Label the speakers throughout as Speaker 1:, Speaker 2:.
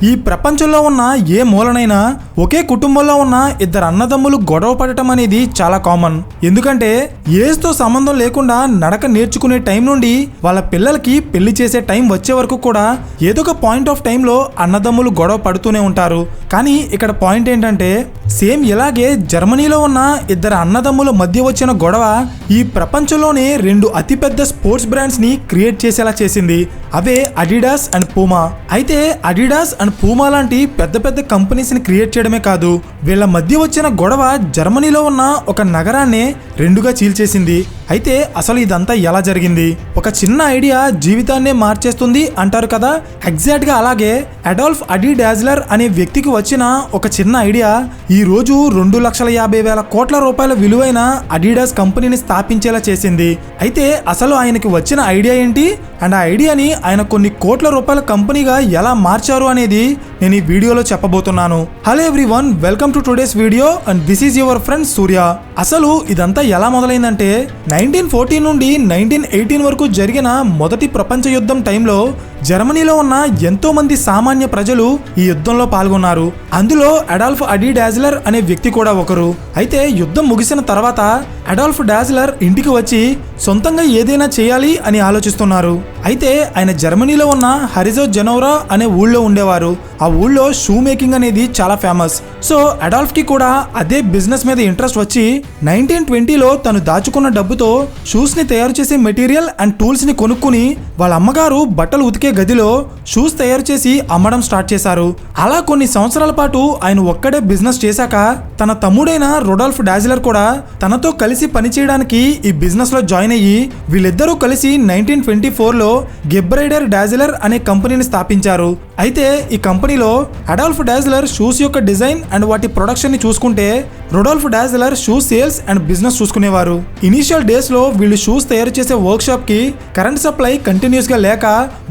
Speaker 1: ఈ ప్రపంచంలో ఉన్న ఏ మూలనైనా ఒకే కుటుంబంలో ఉన్న ఇద్దరు అన్నదమ్ములు గొడవ పడటం అనేది చాలా కామన్. ఎందుకంటే ఏజ్తో సంబంధం లేకుండా నడక నేర్చుకునే టైం నుండి వాళ్ళ పిల్లలకి పెళ్లి చేసే టైం వచ్చే వరకు కూడా ఏదో ఒక పాయింట్ ఆఫ్ టైంలో అన్నదమ్ములు గొడవ పడుతూనే ఉంటారు. కానీ ఇక్కడ పాయింట్ ఏంటంటే సేమ్ ఇలాగే జర్మనీలో ఉన్న ఇద్దరు అన్నదమ్ముల మధ్య వచ్చిన గొడవ ఈ ప్రపంచంలోనే రెండు అతిపెద్ద స్పోర్ట్స్ బ్రాండ్స్ ని క్రియేట్ చేసేలా చేసింది. అవే అడిడాస్ అండ్ పూమా. అయితే అడిడాస్ అండ్ పూమా లాంటి పెద్ద పెద్ద కంపెనీస్ ని క్రియేట్ చేయడమే కాదు, వీళ్ళ మధ్య వచ్చిన గొడవ జర్మనీలో ఉన్న ఒక నగరాన్ని రెండుగా చీల్చేసింది. అయితే అసలు ఇదంతా ఎలా జరిగింది? ఒక చిన్న ఐడియా జీవితాన్నే మార్చేస్తుంది అంటారు కదా, ఎగ్జాక్ట్ గా అలాగే అడాల్ఫ్ అడీ డాజ్లర్ అనే వ్యక్తికి వచ్చిన ఒక చిన్న ఐడియా ఈ రోజు 2,50,000 కోట్ల రూపాయల విలువైన అడిడాస్ కంపెనీని స్థాపించేలా చేసింది. అయితే అసలు ఆయనకి వచ్చిన ఐడియా ఏంటి అండ్ ఆ ఐడియాని ఆయన కొన్ని కోట్ల రూపాయల కంపెనీగా ఎలా మార్చారు అనేది నేను ఈ వీడియోలో చెప్పబోతున్నాను. Hello everyone, welcome to today's video and this is your friend Surya. అసలు ఇదంతా ఎలా మొదలైందంటే 1914 నుండి 1918 వరకు జరిగిన మొదటి ప్రపంచ యుద్ధం టైంలో జర్మనీలో ఉన్న ఎంతో మంది సామాన్య ప్రజలు ఈ యుద్ధంలో పాల్గొన్నారు. అందులో అడాల్ఫ్ అడీ డాజ్లర్ అనే వ్యక్తి కూడా ఒకరు. అయితే యుద్ధం ముగిసిన తర్వాత అడాల్ఫ్ డాజ్లర్ ఇంటికి వచ్చి సొంతంగా ఏదైనా చేయాలి అని ఆలోచిస్తున్నారు. అయితే ఆయన జర్మనీలో ఉన్న హరిజో జెనోరా అనే ఊళ్ళో ఉండేవారు. ఆ ఊళ్ళో షూ మేకింగ్ అనేది చాలా ఫేమస్. సో అడాల్ఫ్ కి కూడా అదే బిజినెస్ మీద ఇంట్రెస్ట్ వచ్చి 1920లో తను దాచుకున్న డబ్బుతో షూస్ ని తయారు చేసే మెటీరియల్ అండ్ టూల్స్ ని కొనుక్కుని వాళ్ళ అమ్మగారు బట్టలు ఉతికే గదిలో షూస్ తయారు చేసి అమ్మడం స్టార్ట్ చేశారు. అలా కొన్ని సంవత్సరాల పాటు ఆయన ఒక్కడే బిజినెస్ చేశాక తన తమ్ముడైన రొడాల్ఫ్ డాజ్లర్ కూడా తనతో కలిసి పనిచేయడానికి ఈ బిజినెస్ లో జాయిన్ అయ్యి వీళ్ళిద్దరూ కలిసి 1924లో గెబ్రైడర్ డాజ్లర్ అనే కంపెనీని స్థాపించారు. అయితే ఈ కంపెనీలో అడాల్ఫ్ డాజ్లర్ షూస్ యొక్క డిజైన్ అండ్ వాటి ప్రొడక్షన్ ని చూసుకుంటే Rodolph dazzler shoe sales and business చూసుకునేవారు. ఇనీషియల్ డేస్ లో వీళ్ళు షూస్ తయారు చేసే వర్క్ షాప్ కి కరెంట్ సప్లై కంటిన్యూస్ గా లేక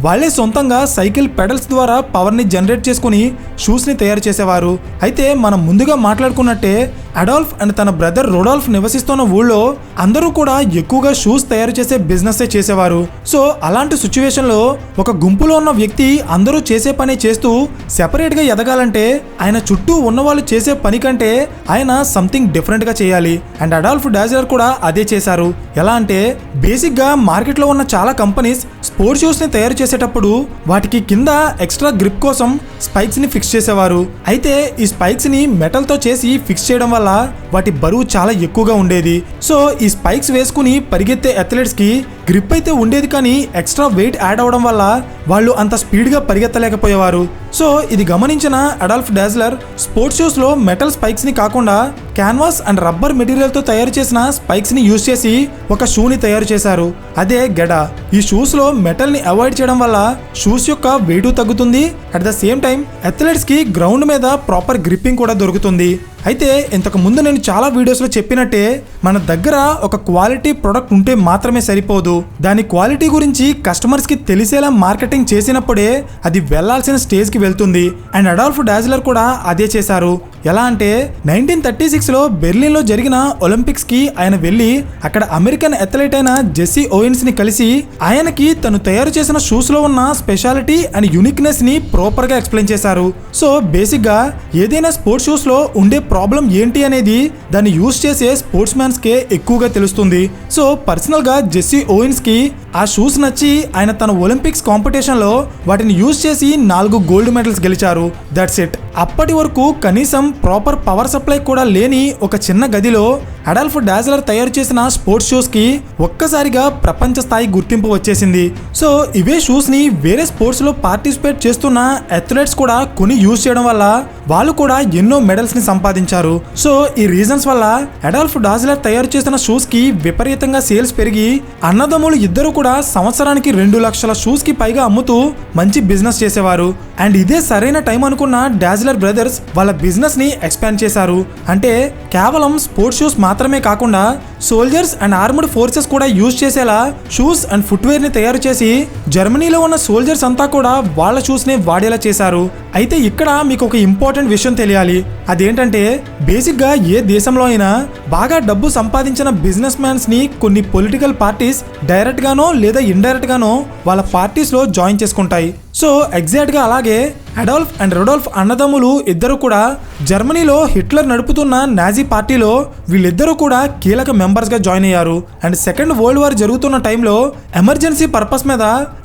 Speaker 1: వాళ్ళే సొంతంగా సైకిల్ పెడల్స్ ద్వారా పవర్ ని జనరేట్ చేసుకుని షూస్ ని తయారు చేసేవారు. అయితే మనం ముందుగా మాట్లాడుకున్నట్టే అడాల్ఫ్ అండ్ తన బ్రదర్ రొడాల్ఫ్ నివసిస్తున్న ఊళ్ళో అందరూ కూడా ఎక్కువగా షూస్ తయారు చేసే బిజినెస్ చేసేవారు. సో అలాంటి సిచ్యువేషన్ లో ఒక గుంపులో ఉన్న వ్యక్తి అందరూ చేసే పని చేస్తూ సెపరేట్ గా ఎదగాలంటే ఆయన చుట్టూ ఉన్న వాళ్ళు చేసే పని కంటే ఆయన సంథింగ్ డిఫరెంట్ గా చేయాలి. అండ్ అడాల్ఫ్ డాజ్లర్ కూడా అదే చేశారు. ఎలా అంటే బేసిక్ గా మార్కెట్ లో ఉన్న చాలా కంపెనీస్ స్పోర్ట్స్ షూస్ ని తయారు చేసేటప్పుడు వాటికి కింద ఎక్స్ట్రా గ్రిప్ కోసం స్పైక్స్ ని ఫిక్స్ చేసేవారు. అయితే ఈ స్పైక్స్ ని మెటల్ తో చేసి ఫిక్స్ చేయడం వల్ల వాటి బరువు చాలా ఎక్కువగా ఉండేది. సో ఈ స్పైక్స్ వేసుకుని పరిగెత్తే అథ్లెట్స్ కి గ్రిప్ అయితే ఉండేది, కానీ ఎక్స్ట్రా వెయిట్ యాడ్ అవడం వల్ల వాళ్ళు అంత స్పీడ్ గా పరిగెత్తలేకపోయేవారు. సో ఇది గమనించిన అడాల్ఫ్ డాజ్లర్ స్పోర్ట్స్ షూస్ లో మెటల్ స్పైక్స్ ని కాకుండా క్యాన్వాస్ అండ్ రబ్బర్ మెటీరియల్ తో తయారు చేసిన స్పైక్స్ ని యూజ్ చేసి ఒక షూ ని తయారు చేశారు. అదే గెడా. ఈ షూస్ లో మెటల్ ని అవాయిడ్ చేయడం వల్ల షూస్ యొక్క వెయిట్ తగ్గుతుంది. At the same time athletes కి గ్రౌండ్ మీద ప్రాపర్ గ్రిప్పింగ్ కూడా దొరుకుతుంది. అయితే ఇంతకు ముందు నేను చాలా వీడియోస్లో చెప్పినట్టే మన దగ్గర ఒక క్వాలిటీ ప్రొడక్ట్ ఉంటే మాత్రమే సరిపోదు. దాని క్వాలిటీ గురించి కస్టమర్స్కి తెలిసేలా మార్కెటింగ్ చేసినప్పుడే అది వెళ్లాల్సిన స్టేజ్కి వెళ్తుంది. అండ్ అడాల్ఫ్ డాజ్లర్ కూడా అదే చేశారు. ఎలా అంటే 1936లో బెర్లిన్లో జరిగిన ఒలింపిక్స్ కి ఆయన వెళ్ళి అక్కడ అమెరికన్ అథ్లెట్ అయిన జెస్సీ ఓవెన్స్ ని కలిసి ఆయనకి తను తయారు చేసిన షూస్ లో ఉన్న స్పెషాలిటీ అండ్ యూనిక్నెస్ ని ప్రాపర్ గా ఎక్స్ప్లెయిన్ చేశారు. సో బేసిక్ గా ఏదైనా స్పోర్ట్స్ షూస్ లో ఉండే ప్రాబ్లం ఏంటి అనేది దాన్ని యూజ్ చేసే స్పోర్ట్స్ మ్యాన్స్ కే ఎక్కువగా తెలుస్తుంది. సో పర్సనల్ గా జెస్సీ ఓవెన్స్ కి ఆ షూస్ నచ్చి ఆయన తన ఒలింపిక్స్ కాంపిటీషన్ లో వాటిని యూజ్ చేసి 4 గోల్డ్ మెడల్స్ గెలిచారు. That's it. అప్పటి వరకు కనీసం ప్రాపర్ పవర్ సప్లై కూడా లేని ఒక చిన్న గదిలో అడాల్ఫ్ డాజ్లర్ తయారు చేసిన స్పోర్ట్స్ షూస్ కి ఒక్కసారిగా ప్రపంచ స్థాయి గుర్తింపు వచ్చేసింది. సో ఇవే షూస్ ని వేరే స్పోర్ట్స్ లో పార్టిసిపేట్ చేస్తున్న అథ్లెట్స్ కూడా కొని యూజ్ చేయడం వల్ల వాళ్ళు కూడా ఎన్నో మెడల్స్ ని సంపాదించారు. సో ఈ రీజన్స్ వల్ల అడాల్ఫ్ డాజ్లర్ తయారు చేసిన షూస్ కి విపరీతంగా సేల్స్ పెరిగి అన్నదమ్ములు ఇద్దరు కూడా సంవత్సరానికి 2 లక్షల షూస్ కి పైగా అమ్ముతూ మంచి బిజినెస్ చేసేవారు. అండ్ ఇదే సరైన టైం అనుకున్న డాజ్లర్ బ్రదర్స్ వాళ్ళ బిజినెస్ ని ఎక్స్పాండ్ చేశారు. అంటే కేవలం స్పోర్ట్స్ షూస్ మాత్రమే కాకుండా సోల్జర్స్ అండ్ ఆర్మ్డ్ ఫోర్సెస్ కూడా యూజ్ చేసేలా షూస్ అండ్ ఫుట్వేర్ ని తయారు చేసి జర్మనీలో ఉన్న సోల్జర్స్ అంతా కూడా వాళ్ళ షూస్ ని వాడేలా చేశారు. అయితే ఇక్కడ మీకు ఒక ఇంపార్టెంట్ విషయం తెలియాలి. అదేంటంటే బేసిక్ గా ఏ దేశంలో అయినా బాగా డబ్బు సంపాదించిన బిజినెస్ మ్యాన్స్ ని కొన్ని పొలిటికల్ పార్టీస్ డైరెక్ట్ గానో లేదా ఇండైరెక్ట్ గానో వాళ్ళ పార్టీస్ లో జాయిన్ చేసుకుంటాయి. సో ఎగ్జాక్ట్ గా అలాగే అడాల్ఫ్ అండ్ రొడాల్ఫ్ అన్నదమ్ములు ఇద్దరు కూడా జర్మనీలో హిట్లర్ నడుపుతున్న నాజీ పార్టీలో వీళ్ళిద్దరూ కూడా కీలక మెంబర్స్ గా జాయిన్ అయ్యారు. అండ్ సెకండ్ వరల్డ్ వార్ జరుగుతున్న టైంలో ఎమర్జెన్సీ పర్పస్ మీద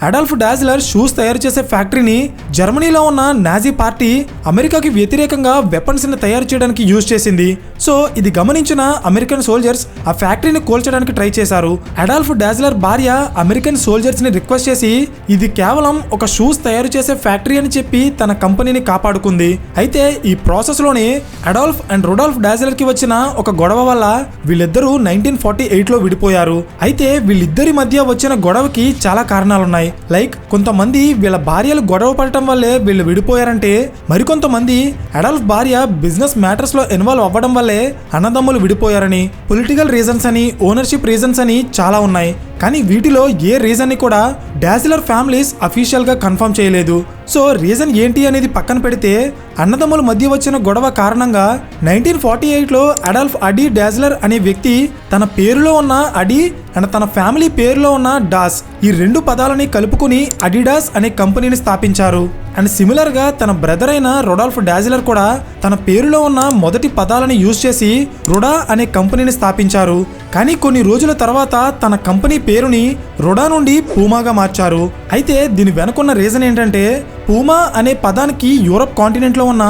Speaker 1: అడాల్ఫ్ డాజ్లర్ షూస్ తయారు చేసే ఫ్యాక్టరీని జర్మనీలో ఉన్న నాజీ పార్టీ అమెరికాకి వ్యతిరేకంగా వెపన్స్ ని తయారు చేయడానికి యూజ్ చేసింది. సో ఇది గమనించిన అమెరికన్ సోల్జర్స్ ఆ ఫ్యాక్టరీని కూల్చడానికి ట్రై చేశారు. అడాల్ఫ్ డాజ్లర్ భార్య అమెరికన్ సోల్జర్స్ ని రిక్వెస్ట్ చేసి ఇది కేవలం ఒక షూస్ తయారు చేసే ఫ్యాక్టరీ అని చెప్పి తన కంపెనీని కాపాడుకుంది. అయితే ఈ ప్రాసెస్ లోనే అడాల్ఫ్ అండ్ రొడాల్ఫ్ డాజ్లర్ కి వచ్చిన ఒక గొడవ వల్ల వీళ్ళిద్దరూ 1948లో విడిపోయారు. అయితే వీళ్ళిద్దరి మధ్య వచ్చిన గొడవకి చాలా కారణాలున్నాయి. లైక్ కొంతమంది వీళ్ళ భార్యలు గొడవ పడటం వల్లే వీళ్ళు విడిపోయారంటే, మరికొంతమంది అడాల్ఫ్ భార్య బిజినెస్ మ్యాటర్స్ లో ఇన్వాల్వ్ అవ్వడం వల్లే అన్నదమ్ములు విడిపోయారని, పొలిటికల్ రీజన్స్ అని, ఓనర్షిప్ రీజన్స్ అని చాలా ఉన్నాయి. కానీ వీటిలో ఏ రీజన్ ని కూడా డాజ్లర్ ఫ్యామిలీస్ అఫీషియల్ గా కన్ఫర్మ్ చేయలేదు. సో రీజన్ ఏంటి అనేది పక్కన పెడితే అన్నదమ్ముల మధ్య వచ్చిన గొడవ కారణంగా 1948లో అడాల్ఫ్ అడీ డాజ్లర్ అనే వ్యక్తి తన పేరులో ఉన్న అడీ అండ్ తన ఫ్యామిలీ పేరులో ఉన్న డాస్ ఈ రెండు పదాలని కలుపుకుని అడిడాస్ అనే కంపెనీని స్థాపించారు. అండ్ సిమిలర్ గా తన బ్రదర్ అయిన రొడాల్ఫ్ డాజ్లర్ కూడా తన పేరులో ఉన్న మొదటి పదాలని యూజ్ చేసి రొడా అనే కంపెనీని స్థాపించారు. కానీ కొన్ని రోజుల తర్వాత తన కంపెనీ పేరుని రొడా నుండి పూమాగా మార్చారు. అయితే దీని వెనుకున్న రీజన్ ఏంటంటే, పూమా అనే పదానికి యూరప్ కాంటినెంట్ లో ఉన్న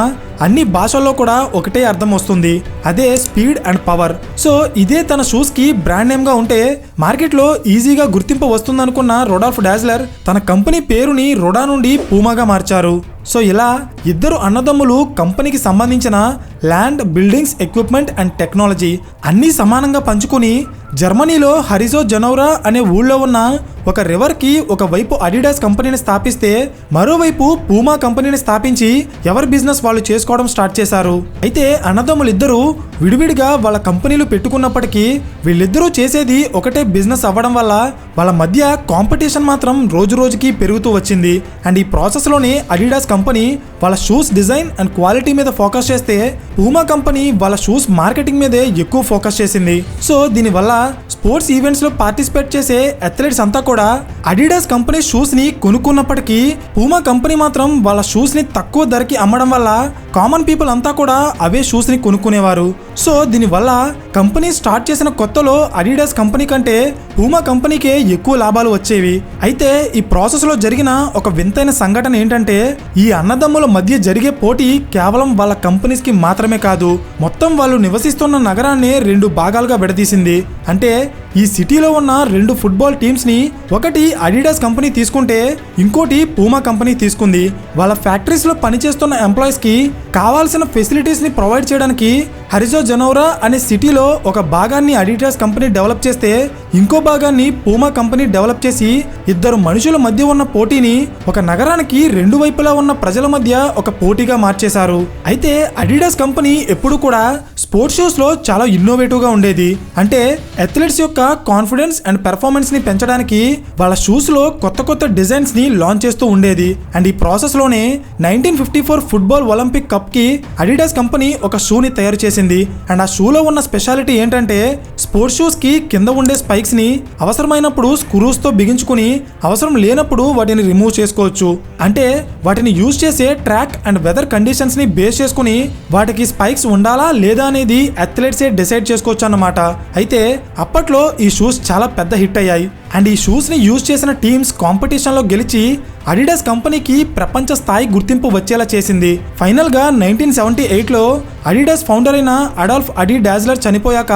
Speaker 1: అన్ని భాషల్లో కూడా ఒకటే అర్థం వస్తుంది, అదే స్పీడ్ అండ్ పవర్. సో ఇదే తన షూస్ కి బ్రాండ్ నేమ్ గా ఉంటే మార్కెట్ లో ఈజీగా గుర్తింపు వస్తుందనుకున్న రొడాల్ఫ్ డాజ్లర్ తన కంపెనీ పేరుని రొడా నుండి పూమాగా మార్చారు. సో ఇలా ఇద్దరు అన్నదమ్ములు కంపెనీకి సంబంధించిన land, buildings, equipment and technology అన్నీ సమానంగా పంచుకుని జర్మనీలో హరిజో జనౌరా అనే ఊళ్ళో ఉన్న ఒక రివర్కి ఒకవైపు అడిడాస్ కంపెనీని స్థాపిస్తే మరోవైపు పూమా కంపెనీని స్థాపించి ఎవరి బిజినెస్ వాళ్ళు చేసుకోవడం స్టార్ట్ చేశారు. అయితే అన్నదమ్ములు ఇద్దరు విడివిడిగా వాళ్ళ కంపెనీలు పెట్టుకున్నప్పటికీ వీళ్ళిద్దరూ చేసేది ఒకటే బిజినెస్ అవ్వడం వల్ల వాళ్ళ మధ్య కాంపిటీషన్ మాత్రం రోజు రోజుకి పెరుగుతూ వచ్చింది. అండ్ ఈ ప్రాసెస్లోనే అడిడాస్ కంపెనీ వాళ్ళ షూస్ డిజైన్ అండ్ క్వాలిటీ మీద ఫోకస్ చేస్తే పూమా కంపెనీ వాళ్ళ షూస్ మార్కెటింగ్ మీదే ఎక్కువ ఫోకస్ చేసింది. సో దీనివల్ల స్పోర్ట్స్ ఈవెంట్స్ లో పార్టిసిపేట్ చేసే అథ్లెట్స్ అంతా కూడా అడిడాస్ కంపెనీ షూస్ ని కొనుక్కున్నప్పటికీ పూమా కంపెనీ మాత్రం వాళ్ళ షూస్ ని తక్కువ ధరకి అమ్మడం వల్ల కామన్ పీపుల్ అంతా కూడా అవే షూస్ ని కొనుక్కునేవారు. సో దీనివల్ల కంపెనీ స్టార్ట్ చేసిన కొత్తలో అడిడాస్ కంపెనీ కంటే పూమా కంపెనీకే ఎక్కువ లాభాలు వచ్చేవి. అయితే ఈ ప్రాసెస్ లో జరిగిన ఒక వింతైన సంఘటన ఏంటంటే, ఈ అన్నదమ్ముల మధ్య జరిగే పోటీ కేవలం వాళ్ళ కంపెనీస్ కి మాత్రమే కాదు, మొత్తం వాళ్ళు నివసిస్తున్న నగరాన్ని రెండు భాగాలుగా విడదీసింది. అంటే ఈ సిటీలో ఉన్న రెండు ఫుట్బాల్ టీమ్స్ ని ఒకటి అడిడాస్ కంపెనీ తీసుకుంటే ఇంకోటి పూమా కంపెనీ తీసుకుంది. వాళ్ళ ఫ్యాక్టరీస్ లో పనిచేస్తున్న ఎంప్లాయీస్ కి కావాల్సిన ఫెసిలిటీస్ ని ప్రొవైడ్ చేయడానికి హరిజో జనౌరా అనే సిటీలో ఒక భాగాన్ని అడిడాస్ కంపెనీ డెవలప్ చేస్తే ఇంకో భాగాన్ని పూమా కంపెనీ డెవలప్ చేసి ఇద్దరు మనుషుల మధ్య ఉన్న పోటీని ఒక నగరానికి రెండు వైపులా ఉన్న ప్రజల మధ్య ఒక పోటీగా మార్చేశారు. అయితే అడిడాస్ కంపెనీ ఎప్పుడు కూడా స్పోర్ట్స్ షూస్ లో చాలా ఇన్నోవేటివ్ గా ఉండేది. అంటే అథ్లెట్స్ యొక్క కాన్ఫిడెన్స్ అండ్ పెర్ఫార్మెన్స్ ని పెంచడానికి వాళ్ళ షూస్ లో కొత్త కొత్త డిజైన్స్ ని లాంచ్ చేస్తూ ఉండేది. అండ్ ఈ ప్రాసెస్ లోనే 1954 ఫుట్బాల్ ఒలింపిక్ కప్ కి అడిడాస్ కంపెనీ ఒక షూని తయారు చేసింది. అండ్ ఆ షూలో ఉన్న స్పెషాలిటీ ఏంటంటే, స్పోర్ట్స్ షూస్ కి కింద ఉండే స్పైక్స్ ని అవసరమైనప్పుడు స్క్రూస్ తో బిగించుకుని అవసరం లేనప్పుడు వాటిని రిమూవ్ చేసుకోవచ్చు. అంటే వాటిని యూజ్ చేసే ట్రాక్ అండ్ వెదర్ కండిషన్స్ ని బేస్ చేసుకుని వాటికి స్పైక్స్ ఉండాలా లేదా అనేది అథ్లెట్సే డిసైడ్ చేసుకోవచ్చు అన్నమాట. అయితే అప్పట్లో ఈ షూస్ చాలా పెద్ద హిట్ అయ్యాయి. అండ్ ఈ షూస్ ని యూజ్ చేసిన టీమ్స్ కాంపిటీషన్ లో గెలిచి అడిడాస్ కంపెనీకి ప్రపంచ స్థాయి గుర్తింపు వచ్చేలా చేసింది. ఫైనల్ గా 1978లో అడిడాస్ ఫౌండర్ అయిన అడాల్ఫ్ అడీ డాజ్లర్ చనిపోయాక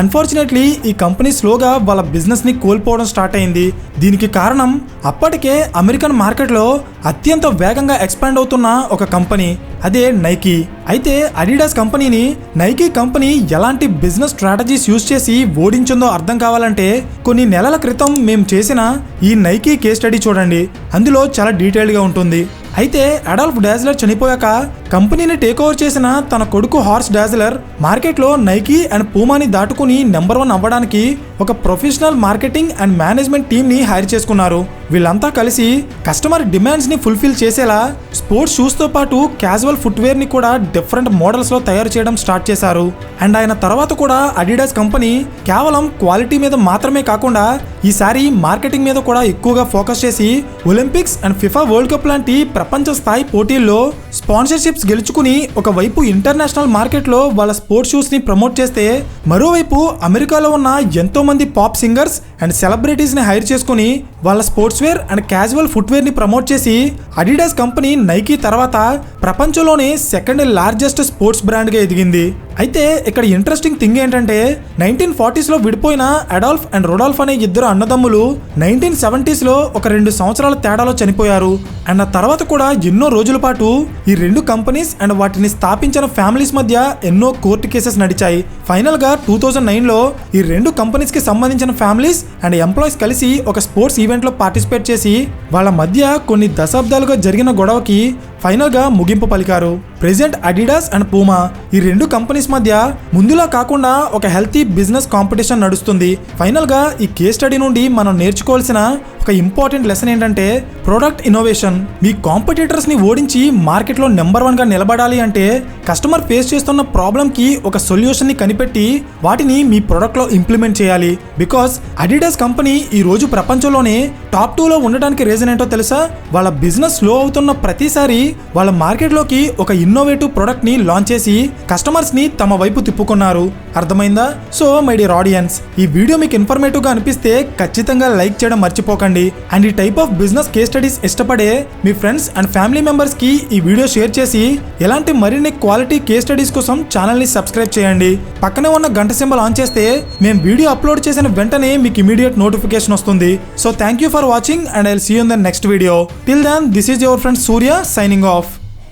Speaker 1: అన్ఫార్చునేట్లీ ఈ కంపెనీ స్లోగా వాళ్ళ బిజినెస్ ని కోల్పోవడం స్టార్ట్ అయింది. దీనికి కారణం అప్పటికే అమెరికన్ మార్కెట్లో అత్యంత వేగంగా ఎక్స్పాండ్ అవుతున్న ఒక కంపెనీ, అదే నైకీ. అయితే అడిడాస్ కంపెనీని నైకీ కంపెనీ ఎలాంటి బిజినెస్ స్ట్రాటజీస్ యూజ్ చేసి ఓడించిందో అర్థం కావాలంటే కొన్ని నెలల క్రితం మేము చేసిన ఈ నైకీ కేస్ స్టడీ చూడండి, అందులో చాలా డీటెయిల్డ్గా ఉంటుంది. అయితే అడాల్ఫ్ డాజ్లర్ చనిపోయాక కంపెనీని టేక్ ఓవర్ చేసిన తన కొడుకు హార్స్ డాజ్లర్ మార్కెట్లో నైకీ అండ్ పూమాని దాటుకుని నెంబర్ 1 అవ్వడానికి ఒక professional marketing and management team ని హైర్ చేసుకున్నారు. వీళ్ళంతా కలిసి కస్టమర్ డిమాండ్స్ ని ఫుల్ఫిల్ చేసేలా స్పోర్ట్స్ షూస్ తో పాటు క్యాజువల్ ఫుట్వేర్ ని కూడా డిఫరెంట్ మోడల్స్ లో తయారు చేయడం స్టార్ట్ చేశారు. అండ్ ఆయన తర్వాత కూడా అడిడాస్ కంపెనీ కేవలం క్వాలిటీ మీద మాత్రమే కాకుండా ఈసారి మార్కెటింగ్ మీద కూడా ఎక్కువగా ఫోకస్ చేసి Olympics and FIFA world cup లాంటి ప్రపంచ స్థాయి పోటీల్లో స్పాన్సర్షిప్స్ గెలుచుకుని ఒకవైపు ఇంటర్నేషనల్ మార్కెట్లో వాళ్ళ స్పోర్ట్స్ షూస్ ని ప్రమోట్ చేస్తే, మరోవైపు అమెరికాలో ఉన్న ఎంతో మంది పాప్ సింగర్స్ అండ్ సెలబ్రిటీస్ ని హైర్ చేసుకుని వాళ్ళ sports wear and casual footwear ని ప్రమోట్ చేసి అడిడాస్ కంపెనీ నైకీ తర్వాత ప్రపంచంలోనే సెకండ్ లార్జెస్ట్ స్పోర్ట్స్ బ్రాండ్ గా ఎదిగింది. అయితే ఇక్కడ ఇంట్రెస్టింగ్ థింగ్ ఏంటంటే 1940s లో విడిపోయిన అడాల్ఫ్ అండ్ రొడాల్ఫ్ అనే ఇద్దరు అన్నదమ్ములు 1970s లో ఒక 2 సంవత్సరాల తేడాలో చనిపోయారు. అండ్ ఆ తర్వాత కూడా ఎన్నో రోజుల పాటు ఈ 2 కంపెనీస్ అండ్ వాటిని స్థాపించిన ఫ్యామిలీస్ మధ్య ఎన్నో కోర్టు కేసెస్ నడిచాయి. ఫైనల్ గా 2009 లో ఈ 2 కంపెనీస్ కి సంబంధించిన ఫ్యామిలీస్ అండ్ ఎంప్లాయీస్ కలిసి ఒక స్పోర్ట్స్ ఈవెంట్ లో పార్టిసిపేట్ చేసి వాళ్ళ మధ్య కొన్ని దశాబ్దాలుగా జరిగిన గొడవకి ఫైనల్ గా ముగింపు పలికారు. ప్రెజెంట్ అడిడాస్ అండ్ పూమా ఈ 2 కంపెనీస్ మధ్య ముందులా కాకుండా ఒక హెల్తీ బిజినెస్ కాంపిటీషన్ నడుస్తుంది. ఫైనల్ గా ఈ కేస్ స్టడీ నుండి మనం నేర్చుకోవాల్సిన ఒక ఇంపార్టెంట్ లెసన్ ఏంటంటే ప్రొడక్ట్ ఇన్నోవేషన్. మీ కాంపిటీటర్స్ ని ఓడించి మార్కెట్లో నెంబర్ 1 గా నిలబడాలి అంటే కస్టమర్ ఫేస్ చేస్తున్న ప్రాబ్లం కి ఒక సొల్యూషన్ ని కనిపెట్టి వాటిని మీ ప్రొడక్ట్ లో ఇంప్లిమెంట్ చేయాలి. బికాస్ అడిడాస్ కంపెనీ ఈ రోజు ప్రపంచంలోనే టాప్ 2 లో ఉండడానికి రీజన్ ఏంటో తెలుసా? వాళ్ళ బిజినెస్ స్లో అవుతున్న ప్రతిసారి వాళ్ళ మార్కెట్ లోకి ఒక ఇన్నోవేటివ్ ప్రొడక్ట్ ని లాంచ్ చేసి కస్టమర్స్ ని తమ వైపు తిప్పుకున్నారు. అర్థమైందా? సో మై డియర్ ఆడియన్స్, ఈ వీడియో మీకు ఇన్ఫర్మేటివ్ గా అనిపిస్తే ఖచ్చితంగా లైక్ చేయడం మర్చిపోకండి. అండ్ ఈ type of business case studies ఇష్టపడే మీ ఫ్రెండ్స్ అండ్ ఫ్యామిలీ మెంబర్స్ కి ఈ వీడియో షేర్ చేసి ఎలాంటి మరిన్ని క్వాలిటీ కేస్ స్టడీస్ కోసం ఛానల్ ని సబ్స్క్రైబ్ చేయండి. పక్కనే ఉన్న గంట సింబల్ ఆన్ చేస్తే మేము వీడియో అప్లోడ్ చేసిన వెంటనే మీకు ఇమీడియట్ నోటిఫికేషన్ వస్తుంది. So thank you for watching and I will see you in the next video. Till then this is your friend Surya signing off.